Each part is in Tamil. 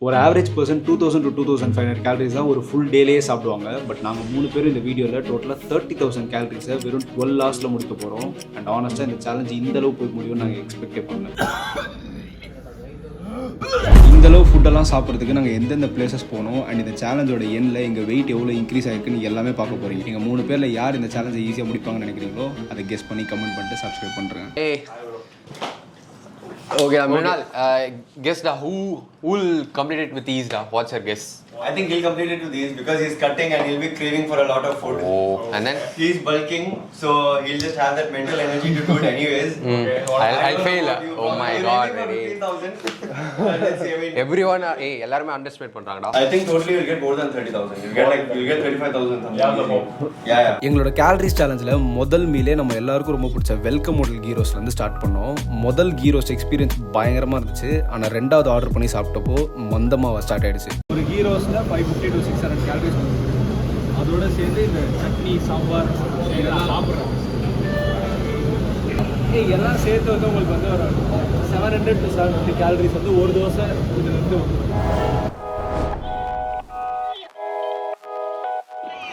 ஒரு ஆவரேஜ் பர்சன் 2000 to 2500 கேலரிஸ் தான் ஒரு ஃபுல் டேலேயே சாப்பிடுவாங்க. பட் நாங்கள் 3 பேரும் இந்த வீடியோவில் டோட்டலாக 30,000 கேலரிஸை வெறும் 12 ஹவர்ஸில் முடிக்க போகிறோம். அண்ட் ஆனஸ்ட்டாக இந்த சேலஞ்ச் இந்த அளவு போய் முடியும்னு நாங்கள் எக்ஸ்பெக்டே பண்ணல. இந்தளவு ஃபுட்டெல்லாம் சாப்பிட்றதுக்கு நாங்கள் எந்தெந்த பிளேசஸ் போனோம் அண்ட் இந்த சேலஞ்சோட எண்ணில் எங்கள் வெயிட் எவ்வளோ இன்க்ரீஸ் ஆகிருக்குன்னு எல்லாமே பார்க்க போகிறீங்க. எங்கள் 3 பேரில் யார் இந்த சேலஞ்சை ஈஸியாக முடிப்பாங்கன்னு நினைக்கிறீங்களோ அதை கெஸ் பண்ணி கமெண்ட் பண்ணிட்டு சப்ஸ்கிரைப் பண்ணுறேன். Okay, Mrinal, guess who will complete it with ease? What's your guess? I think he'll complete it with ease because he's cutting and he'll be craving for a lot of food. Oh, and then he's bulking, so he'll just have that mental energy to do it anyways. Okay. I'll fail. Oh my god, really? Everyone, hey, எல்லாரும் underestimate பண்றாங்கடா. I think totally you'll get more than 30,000. You'll get 35,000 something. Yeah. எங்களோட கேலரிஸ் சேலஞ்சில் முதல் மீலே நம்ம எல்லாருக்கும் ரொம்ப பிடிச்ச வெல்கம் ஹோட்டல் கீ ரோஸ்ட்லேருந்து ஸ்டார்ட் பண்ணோம். முதல் கீ ரோஸ்ட் எக்ஸ்பீரியன்ஸ் பயங்கரமாக இருந்துச்சு. ஆனால் ரெண்டாவது ஆர்டர் பண்ணி சாப்பிட்டப்போ மந்தமாக ஸ்டார்ட் ஆகிடுச்சு. ஒரு கீ ரோஸ்ட்டில் 550 to 600 கேலரிஸ் வந்து அதோட சேர்ந்து இந்த சட்னி சாம்பார் இதெல்லாம் சாப்பிட்றோம். எல்லாம் சேர்த்து வந்து உங்களுக்கு வந்து ஒரு 700 to 750 கேலரிஸ் வந்து ஒரு தோசை இதுலேருந்து வந்து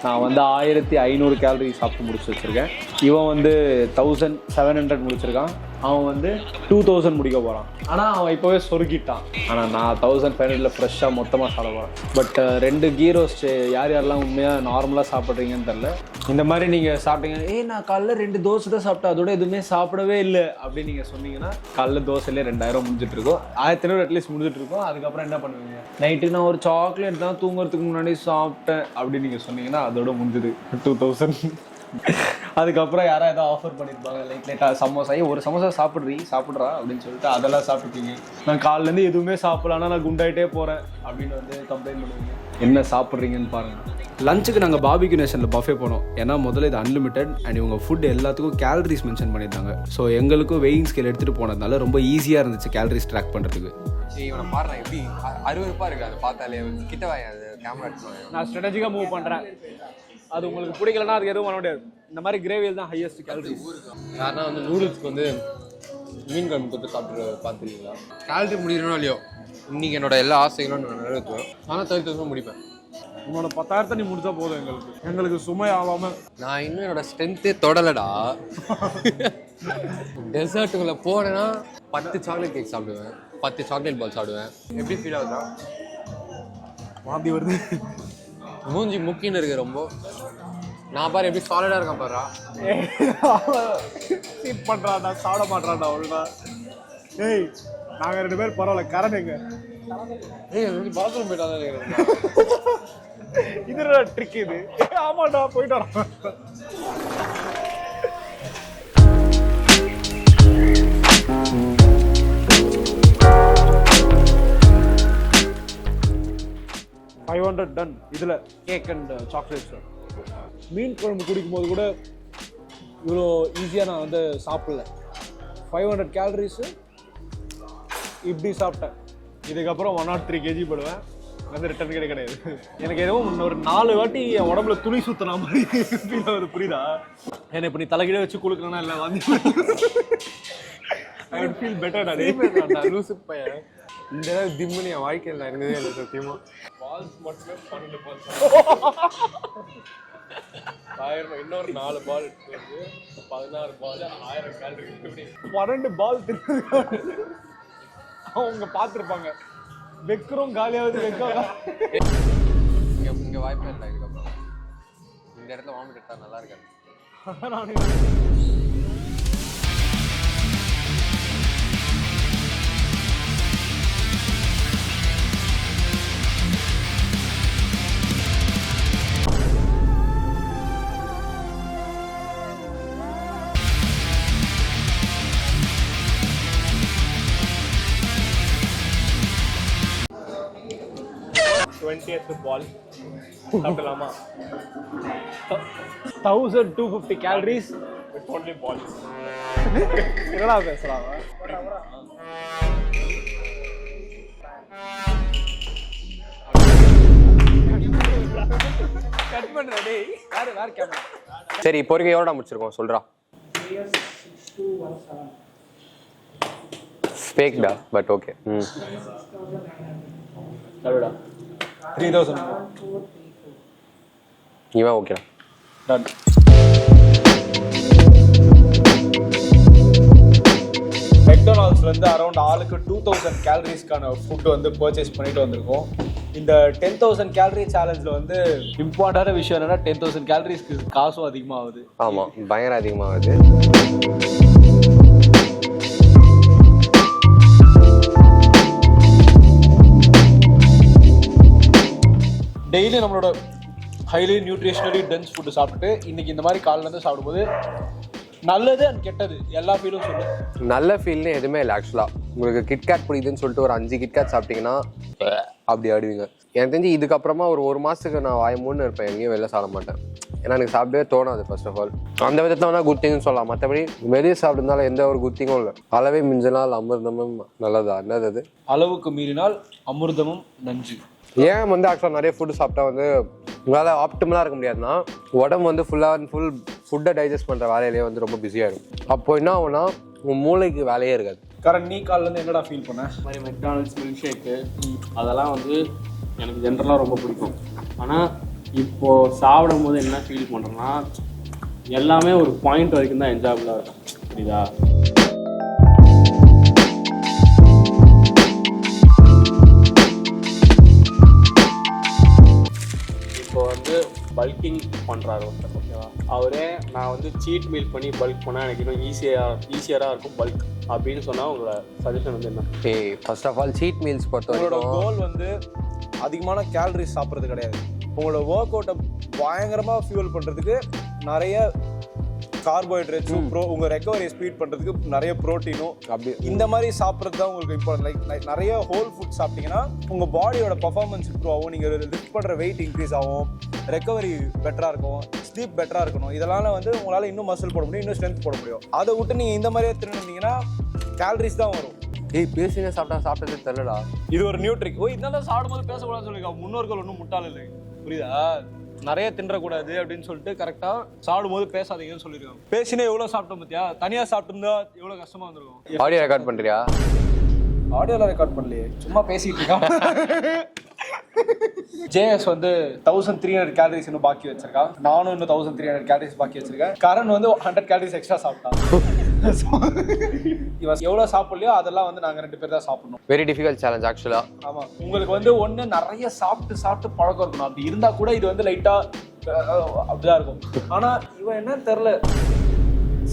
நான் வந்து 1500 கேலரி சாப்பிட்டு முடிச்சு வச்சுருக்கேன். இவன் வந்து 1700 முடிச்சிருக்கான். அவன் வந்து 2000 முடிக்க போகிறான். ஆனால் அவன் இப்போவே சொருக்கிட்டான். ஆனால் நான் 1500 ஃப்ரெஷ்ஷாக மொத்தமாக சாப்பிட போகிறேன். பட் 2 கீ ரோஸ்ட்டு யார் யாரெல்லாம் உண்மையாக நார்மலாக சாப்பிட்றீங்கன்னு தெரில. இந்த மாதிரி நீங்கள் சாப்பிட்டீங்க, நான் காலைல 2 தோசை தான் சாப்பிட்டேன், அதோட எதுவுமே சாப்பிடவே இல்லை அப்படின்னு நீங்கள் சொன்னீங்கன்னா காலைல தோசையிலே 2000 முடிஞ்சிட்ருக்கோம். 1500 அட்லீஸ்ட் முடிஞ்சிட்ருக்கோம். அதுக்கப்புறம் என்ன பண்ணுவீங்க? நைட்டு நான் ஒரு சாக்லேட் தான் தூங்குறதுக்கு முன்னாடி சாப்பிட்டேன் அப்படின்னு நீங்கள் சொன்னீங்கன்னா அதோட முடிஞ்சுது 2000. அதுக்கப்புறம் யாராவது ஏதாவது ஆஃபர் பண்ணியிருப்பாங்க லைட்டாக சமோசா, ஒரு சமோசா சாப்பிட்றா அப்படின்னு சொல்லிட்டு அதெல்லாம் சாப்பிட்ருக்கீங்க. நான் காலிலேருந்து எதுவுமே சாப்பிடலான்னா நான் குண்டாயிட்டே போகிறேன் அப்படின்னு வந்து கம்ப்ளைண்ட் பண்ணுவீங்க. என்ன சாப்பிட்றீங்கன்னு பாருங்கள். லஞ்சுக்கு நாங்கள் பார்பிக்யூ நேஷனில் பஃபே போனோம். ஏன்னா முதல்ல இது அன்லிமிட்டட் அண்ட் இவங்க ஃபுட் எல்லாத்துக்கும் கேலரிஸ் மென்ஷன் பண்ணியிருந்தாங்க. ஸோ எங்களுக்கும் வெயிங் ஸ்கேல் எடுத்துகிட்டு போனதுனால ரொம்ப ஈஸியாக இருந்துச்சு கேலரிஸ் ட்ராக் பண்ணுறதுக்கு. இவனை பாடுறேன் எப்படி அருவருப்பாக இருக்குது அது பார்த்தாலே. கிட்ட வாயாது கேமரா எடுத்து. நான் ஸ்ட்ராட்டஜிக்காக மூவ் பண்ணுறேன். அது உங்களுக்கு பிடிக்கலன்னா அதுக்கு எதுவும் பண்ண முடியாது. இந்த மாதிரி கிரேவியில் தான் ஹையஸ்ட் கேலரிஸ். யாருன்னா வந்து நூடுல்ஸ்க்கு வந்து மீன் குழம்பு கொடுத்து சாப்பிட்டு பார்த்துருக்கீங்களா? கேலரி முடியணும் இல்லையோ இன்றைக்கி என்னோட எல்லா ஆசைகளும் நான் நிறைவேற்றுவேன். ஆனால் 30,000 முடிப்பேன். உன்னோட 10,000 நீ முடிச்சா போதும். எங்களுக்கு சுமை ஆகாமல். நான் இன்னும் என்னோட ஸ்ட்ரென்த்தே தொடலடா. டெசர்ட்டுக்குள்ளே போனேன்னா 10 சாக்லேட் கேக் சாப்பிடுவேன், 10 சாக்லேட் பால் சாப்பிடுவேன். எப்படி ஃபீல் ஆகுதா? வாந்தி வருது. மூஞ்சி முக்கின்னு இருக்கு ரொம்ப. நான் பாரு எப்படி சாலிடாக இருக்கேன் பாருடா. சீட் பண்ணுறான்டா, சாப்பிட மாட்டான்டா ஒழுங்கா. ஏய் நாங்கள் 2 பேர் பரவாயில்ல. கரண் எங்க? பாத்ரூம் போயிட்டாதான் இது ட்ரிக் இது. ஆமாண்டா போயிட்டு வரோம். $500 டன். இதில் கேக் அண்ட் சாக்லேட்ஸ். மீன் குழம்பு குடிக்கும்போது கூட இவ்வளோ ஈஸியாக நான் வந்து சாப்பிடல. 500 கேலரிஸு இப்படி சாப்பிட்டேன். இதுக்கப்புறம் 103 kg போடுவேன். வந்து ரிட்டர்ன் கிடையாது. எனக்கு ஏதோ ஒரு 4 வாட்டி என் உடம்புல துணி சுற்றின மாதிரி ஃபீல் ஆகுது. புரியுதா? என்னை இப்போ நீ தலைகீழே வச்சு கொடுக்கணும்னா இல்லை வந்து ஐ வுட் ஃபீல் பெட்டர். நான் லூசு பையன். இந்த திம்முன்னு என் வாழ்க்கையில் நான் இருந்ததே இல்லை சத்தியமாக. பால்ஸ் மட்டுமே 12 பால்ஸ். 1000 இன்னொரு 4 பால் எடுத்து வந்து 16 பால் 1000 கேலரி. 12 பால் தின்னு அவங்க பார்த்துருப்பாங்க. வெக்கரும் காலியாவது வெக்கம். இங்கே வாய்ப்பே இல்லை. இதுக்கப்புறம் இந்த இடத்துல வாமிட் எடுத்தால் நல்லா இருக்காது. பால் சாப்பிடலாமா? 1250 கேலரிஸ் வித் ஒன்லி பால்ஸ். என்னடா பேசுறாங்க? கட் பண்ற டேய். வேற கேமரா. சரி இப்போ வரைக்கும் எவ்வளோ முடிச்சிருக்கோம் சொல்கிறா? ஃபேக்டா பட் ஓகே. எவ்வளோடா 3000 இவன் ஓகே டன். மெக்டொனால்ட்ஸ்லேருந்து அரௌண்ட் ஆளுக்கு 2000 கேலரிஸ்க்கான ஃபுட் வந்து பர்ச்சேஸ் பண்ணிட்டு வந்திருக்கோம். இந்த 10,000 கேலரி சேலஞ்சில் வந்து இம்பார்ட்டண்டான விஷயம் என்னன்னா 10,000 கேலரிஸ்க்கு காசும் அதிகமாகுது. ஆமாம், பயங்கர அதிகமாகுது. டெய்லி நம்மளோட ஹைலி நியூட்ரிஷனலி டென்ஸ் ஃபுட்டு சாப்பிட்டு இன்னைக்கு இந்த மாதிரி காலையிலேருந்து சாப்பிடும்போது நல்லது அண்ட் கெட்டது எல்லா ஃபீலும் சொல்லு. நல்ல ஃபீல்னு எதுவுமே இல்லை ஆக்சுவலாக. உங்களுக்கு கிட்கேட் பிடிக்குதுன்னு சொல்லிட்டு ஒரு 5 கிட்கேட் சாப்பிட்டீங்கன்னா அப்படி ஆடுவீங்க. எனக்கு தெரிஞ்சு இதுக்கப்புறமா ஒரு மாதத்துக்கு நான் வாய் மூணு இருப்பேன், எங்கேயும் வெளில சாப்பிட மாட்டேன். ஏன்னா எனக்கு சாப்பிடவே தோணாது. ஃபர்ஸ்ட் ஆஃப் ஆல் அந்த விதத்தில் வேணால் குத்திங்னு சொல்லலாம். மற்றபடி வெளியே சாப்பிட்றதுனால எந்த ஒரு குத்திங்கும் இல்லை. அளவே மிஞ்சினால் அமிர்தமும் நல்லதா? என்னது அது? அளவுக்கு மீறினால் அமிர்தமும் நஞ்சு. ஏன் வந்து ஆக்சுவலாக நிறைய ஃபுட்டு சாப்பிட்டா வந்து உங்களால் ஆப்டிமலாக இருக்க முடியாதுன்னா, உடம்பு வந்து ஃபுல் ஃபுட்டை டைஜஸ்ட் பண்ணுற வேலையிலேயே வந்து ரொம்ப பிஸியாகிடும். அப்போ என்ன ஆகும்னா உங்கள் மூளைக்கு வேலையே இருக்காது. கரண், நீ காலிலேருந்து என்னடா ஃபீல் பண்ண? இந்த மாதிரி மெக்டானல்ட்ஸ் மில்க் ஷேக்கு அதெல்லாம் வந்து எனக்கு ஜென்ரலாக ரொம்ப பிடிக்கும். ஆனால் இப்போது சாப்பிடும் போது என்ன ஃபீல் பண்ணுறேன்னா, எல்லாமே ஒரு பாயிண்ட் வரைக்கும் தான் என்ஜாயபுளாக இருக்கும். புரியுதா? இப்போ வந்து பல்கிங் பண்ணுறாரு ஒருத்தர், ஓகேவா? அவரே நான் வந்து சீட் மீல் பண்ணி பல்க் பண்ணால் எனக்கு இன்னும் ஈஸியராக இருக்கும் பல்க் அப்படின்னு சொன்னால் உங்களோட சஜஷன் வந்து என்ன? First of all cheat meals பொறுத்த உங்களோட வரைக்கும் கோல் வந்து அதிகமான கேலரிஸ் சாப்பிட்றது கிடையாது. உங்களோட ஒர்க் அவுட்டை பயங்கரமாக ஃபியூல் பண்ணுறதுக்கு நிறைய கார்போஹைட்ரேட்ஸும் உங்கள் ரெக்கவரி ஸ்பீட் பண்ணுறதுக்கு நிறைய ப்ரோட்டீனும் அப்படி இந்த மாதிரி சாப்பிட்றது தான் உங்களுக்கு இம்பார்ட்டன்ட். லைக் நிறைய ஹோல் ஃபுட் சாப்பிட்டீங்கன்னா உங்கள் பாடியோட பர்ஃபார்மன்ஸ் இம்ப்ரூவ் ஆகும், நீங்கள் லிஃப்ட் பண்ணுற வெயிட் இன்க்ரீஸ் ஆகும், ரெக்கவரி பெட்டராக இருக்கும், ஸ்லீப் பெட்டராக இருக்கணும். இதெல்லாம் வந்து உங்களால் இன்னும் மசில் போட முடியும், இன்னும் ஸ்ட்ரென்த் போட முடியும். அதை விட்டு நீங்கள் இந்த மாதிரியே திரும்பினீங்கன்னா கேலரிஸ் தான் வரும். பேசினே சாப்பிட்டது தெரியலடா. இது ஒரு நியூ ட்ரிக். இதனால சாப்பிடும்போது பேசக்கூடாதுன்னு சொல்லியிருக்காங்க. முன்னோர்கள் ஒன்றும் முட்டாள் இல்லை, புரியுதா? நிறைய தின்றக்கூடாது அப்படின்னு சொல்லிட்டு கரெக்டாக சாப்பிடும்போது பேசாதீங்கன்னு சொல்லியிருக்காங்க. பேசினே எவ்வளோ சாப்பிட்டோம் பார்த்தியா? தனியாக சாப்பிட்டுருந்தா எவ்வளோ கஷ்டமாக இருந்திருக்கும். ஆடியோ ரெக்கார்ட் பண்ணுறியா? ஆடியோலாம் ரெக்கார்ட் பண்ணலையே, சும்மா பேசிட்டு இருக்கான். ஜேஎஸ் வந்து 1300 கேலரிஸ் இன்னும் பாக்கி வச்சிருக்கான். நானும் இன்னும் 1300 கேலரிஸ் பாக்கி வச்சிருக்கேன். கரண் வந்து 100 கேலரிஸ் எக்ஸ்ட்ரா சாப்பிட்டான். இவன் எவ்வளோ சாப்பிடலையோ அதெல்லாம் வந்து நாங்கள் 2 பேர் தான் சாப்பிடணும். வெரி டிஃபிகல்ட் சேலஞ்ச் ஆக்சுவலா. ஆமாம், உங்களுக்கு வந்து ஒன்று நிறைய சாப்பிட்டு பழக்கம் இருக்கணும். அப்படி இருந்தால் கூட இது வந்து லைட்டாக அப்படிதான் இருக்கும். ஆனால் இவன் என்ன தெரில,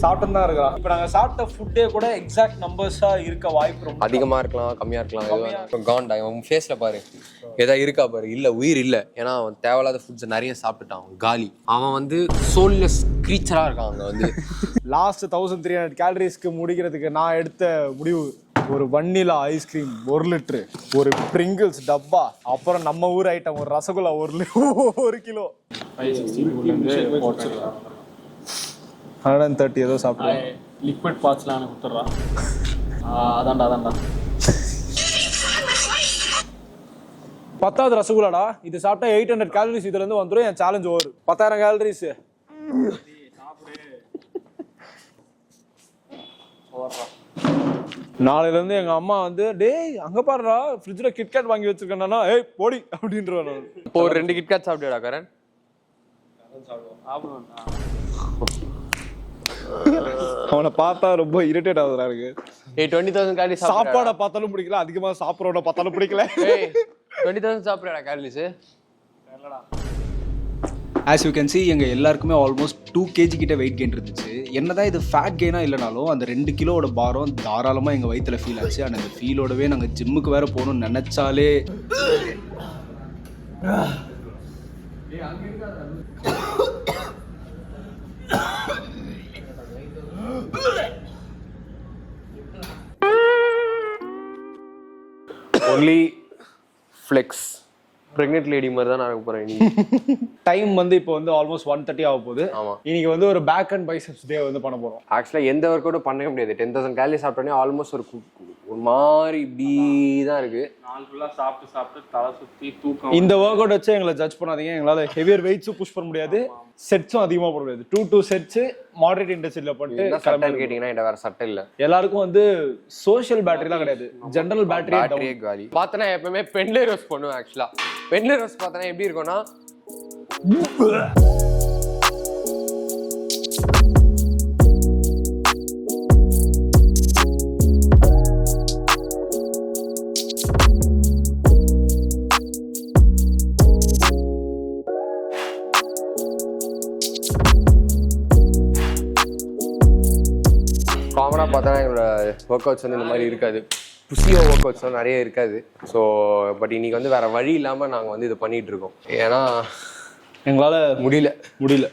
சாப்பிட்டு தான் இருக்கிறான். இப்போ நாங்கள் சாப்பிட்ட ஃபுட்டே கூட எக்ஸாக்ட் நம்பர்ஸாக இருக்க வாய்ப்பு ரொம்ப அதிகமாக இருக்கலாம், கம்மியாக இருக்கலாம். காண்டா அவன் ஃபேஸில் பாரு, ஏதா இருக்கா பாரு. இல்லை, உயிர் இல்லை. ஏன்னா அவன் தேவையில்லாத ஃபுட்ஸ் நிறைய சாப்பிட்டுட்டான். அவன் காலி. அவன் வந்து சோல்லெஸ் க்ரீச்சராக இருக்கான். அங்கே வந்து லாஸ்ட் 1300 கேலரிஸ்க்கு முடிக்கிறதுக்கு நான் எடுத்த முடிவு ஒரு வன்னிலா ஐஸ்கிரீம் 1 லிட்டரு, ஒரு பிரிங்கிள்ஸ் டப்பா, அப்புறம் நம்ம ஊர் ஐட்டம் ஒரு ரசகுல்லா 1 கிலோ, 130 ஏதோ சாப்பிடுவேன். லிக்விட் பார்ட்ஸ்லாம் எனக்கு கொடுத்துட்றான். அதான்டா பத்தாவது ரசகுல்லாடா. இது சாப்பிட்டா 800 கேலரிஸ் இதுல இருந்து வந்துடும். என் சேலஞ்ச் ஓவர். 10,000 கேலரிஸ். நாளையில இருந்து எங்க அம்மா வந்து டேய் அங்க பாருடா ஃப்ரிட்ஜ்ல கிட்கேட் வாங்கி வச்சிருக்கேன்னா ஏய் போடி அப்படின்றவன். இப்போ ஒரு 2 கிட்கேட் சாப்பிடுடா கரண். அவனை பார்த்தா ரொம்ப இரிட்டேட் ஆகுதுடா இருக்கு. 20,000 கேலரிஸ் சாப்பாடை பார்த்தாலும் பிடிக்கல, அதிகமா சாப்பிட்றவனை பார்த்தாலும் பிடிக்கல. 20,000 சாப்பிடுறா calories. As you can see எங்கள் எல்லாருக்குமே ஆல்மோஸ்ட் 2 kg கிட்ட வெயிட் கெயின் இருந்துச்சு. என்னதான் இது ஃபேட் கெயினாக இல்லைனாலும் அந்த 2 கிலோவோட பாரம் தாராளமாக எங்கள் வயிற்றில் ஃபீல் ஆச்சு. அண்ட் அந்த ஃபீலோடவே நாங்கள் ஜிம்முக்கு வேறு போகணும்னு நினச்சாலே ஒன்லி ஃப்ளெக்ஸ் பிரெக்னென்ட் லேடி மாதிரி தான் நடக்க போகிறேன். டைம் வந்து இப்போ வந்து ஆல்மோஸ்ட் 1:30 ஆக போகுது. ஆமாம், இன்னைக்கு வந்து ஒரு பேக் அண்ட் பைசெப்ஸ் டே வந்து பண்ண போகிறோம். ஆக்சுவலாக எந்த ஒர்க் அவுட்டும் பண்ணவே முடியாது. 10,000 கேலரி சாப்பிட்டோன்னே ஆல்மோஸ்ட் ஒரு மாதிரி இப்படி தான் இருக்குது. நாள் ஃபுல்லாக சாப்பிட்டு தலை சுற்றி தூக்கம். இந்த ஒர்க் அவுட் வச்சு எங்களை ஜட்ஜ் பண்ணாதீங்க. எங்களால் ஹெவியர் வெயிட்ஸும் புஷ் பண்ண முடியாது, செட்ஸும் அதிகமாக போட முடியாது. 2 செட்ஸு மாடரேட் இன்டென்சிட்டியில் பண்ணிட்டு என்ன சட்டைன்னு கேட்டிங்கன்னா என்கிட்ட வேற சட்டை இல்லை. எல்லாருக்கும் வந்து சோஷியல் பேட்டரிலாம் கிடையாது, ஜென்ரல் பேட்டரியே காலி. பார்த்தனா எப்பவுமே பென்லே ரோஸ் பண்ணுவேன். ஆக்சுவலா பென்லே ரோஸ் பார்த்தனா எப்படி இருக்கும்னா காமனாக பார்த்தோன்னா எங்களோட ஒர்க் அவுட்ஸ் வந்து இந்த மாதிரி இருக்காது. புசியோ ஒர்க் அவுட்ஸ்லாம் நிறைய இருக்காது. ஸோ பட் இன்னைக்கு வந்து வேற வழி இல்லாமல் நாங்கள் வந்து இது பண்ணிட்டு இருக்கோம். ஏன்னா எங்களால் முடியல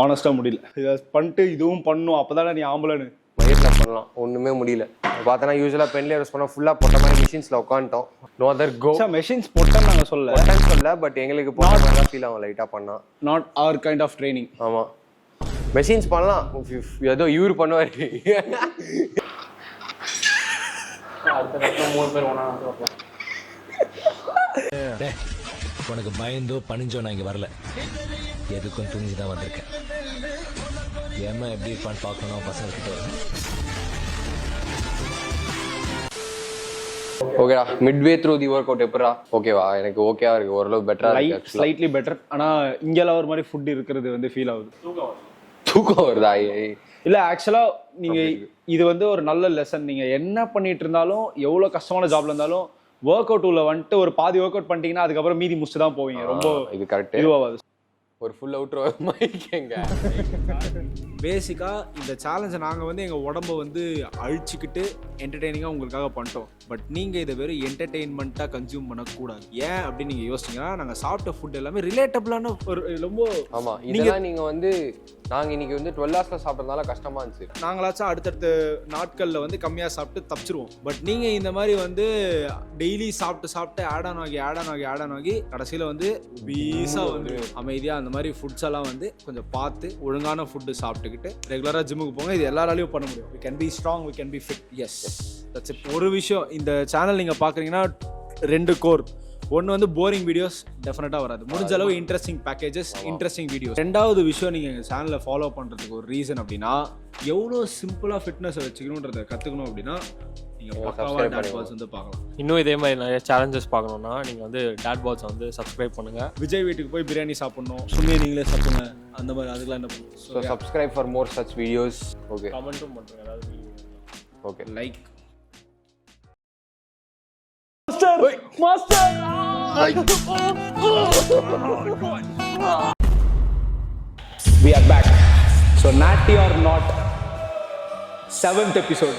ஆனஸ்ட்டாக முடியல. இதை பண்ணிட்டு இதுவும் பண்ணும், அப்போ தானே நீ ஆம்பளைன்னு மயிரில் பண்ணலாம். ஒன்றுமே முடியல. பார்த்தோன்னா யூஸ்வலாக பென்ல யூஸ் பண்ணால் ஃபுல்லாக போட்ட மாதிரி மிஷின்ஸில் உட்காந்துட்டோம். No other go. மெஷின்ஸ் போட்டேன்னு நாங்கள் சொல்ல பட் எங்களுக்கு போட்ட மாதிரி தான் ஃபீல் ஆகும் லைட்டாக பண்ணால். Not our kind of training. ஆமாம் மெஷின்ஸ் பண்ணலாம். ஏதோ இவர் பண்ணுவார். உனக்கு பயந்தோ பணிஞ்சோ நான் இங்கே வரல, எதுக்கும் துணிஞ்சு தான் வந்திருக்கேன். ஏமா எப்படி இருப்பான்னு பார்க்கணும் பசங்க கிட்ட. ஓகேடா, Midway through the work out எப்படா? ஓகேவா, எனக்கு ஓகேவா இருக்கு, ஓரளவு பெட்டரா இருக்கு. Slightly better. ஆனால் இங்கெல்லாம் ஒரு மாதிரி ஃபுட் இருக்கிறது வந்து ஃபீல் ஆகுது. தூக்கம் வருதா? இல்லை ஆக்சுவலாக நீங்கள் இது வந்து ஒரு நல்ல லெசன். நீங்கள் என்ன பண்ணிட்டு இருந்தாலும், எவ்வளோ கஷ்டமான ஜாப்ல இருந்தாலும் ஒர்க் அவுட் உள்ள வந்துட்டு ஒரு பாதி ஒர்க் அவுட் பண்ணிட்டீங்கன்னா அதுக்கப்புறம் மீதி முடிச்சு தான் போவீங்க. ரொம்ப இது கரெக்ட். இதுவாகாது. ஒரு ஃபுல் அவுட்ரோ மைக்கேங்க. பேசிக்காக இந்த சேலஞ்சை நாங்கள் வந்து எங்கள் உடம்பை வந்து அழிச்சிக்கிட்டு என்டர்டெய்னிங்காக உங்களுக்காக பண்ணிட்டோம். பட் நீங்கள் இதை வெறும் என்டர்டெயின்மெண்ட்டாக கன்சியூம் பண்ணக்கூடாது. ஏன் அப்படின்னு நீங்கள் யோசிச்சிங்கன்னா, நாங்கள் சாப்பிட்ட ஃபுட் எல்லாமே ரிலேட்டபிளான ஒரு ரொம்ப. ஆமாம், நீங்கள் வந்து நாங்கள் இன்னைக்கு வந்து 12 ஹவர்ஸில் சாப்பிட்றதுனால கஷ்டமாக இருந்துச்சு. நாங்களாச்சும் அடுத்தடுத்த நாட்களில் வந்து கம்மியாக சாப்பிட்டு தப்பிச்சிருவோம். பட் நீங்கள் இந்த மாதிரி வந்து டெய்லி சாப்பிட்டு ஆட் ஆன் ஆகி கடைசியில் வந்து பீஸாக வந்து அமைதியாக அந்த மாதிரி ஃபுட்ஸ் எல்லாம் வந்து கொஞ்சம் பார்த்து ஒழுங்கான ஃபுட்டு சாப்பிட்டுக்கிட்டு ரெகுலராக ஜிம்முக்கு போங்க. இது எல்லாராலையும் பண்ண முடியும். we can be strong, we can be fit. yes, that's it. ஒரு விஷயம், இந்த சேனல் நீங்கள் பார்க்குறீங்கன்னா 2 கோர். ஒன்று வந்து போரிங் வீடியோஸ் டெஃபினட்டாக வராது. முடிஞ்ச அளவு இன்ட்ரெஸ்டிங் பேக்கேஜஸ், இன்ட்ரெஸ்டிங் வீடியோஸ். 2வது விஷயம், நீங்கள் எங்கள் சேனலை ஃபாலோ பண்ணுறதுக்கு ஒரு ரீசன் அப்படின்னா, எவ்வளோ சிம்பிளாக ஃபிட்னஸை வச்சுக்கணுன்றதை கற்றுக்கணும் அப்படின்னா நீங்கள் பக்காவாக Dadbods வந்து பார்க்கலாம். இன்னும் இதே மாதிரி நிறைய சேலஞ்சஸ் பார்க்கணுன்னா நீங்கள் வந்து Dadbods வந்து சப்ஸ்கிரைப் பண்ணுங்கள். விஜய் வீட்டுக்கு போய் பிரியாணி சாப்பிட்ணும், சும்மே நீங்களே சாப்பிடுங்க, அந்த மாதிரி அதுக்கெல்லாம் என்ன பண்ணுவோம். So subscribe for more such videos. Okay, கமெண்ட்டும் பண்ணுறேன் ஏதாவது. Okay, like we are back. So natty or not, 7th episode.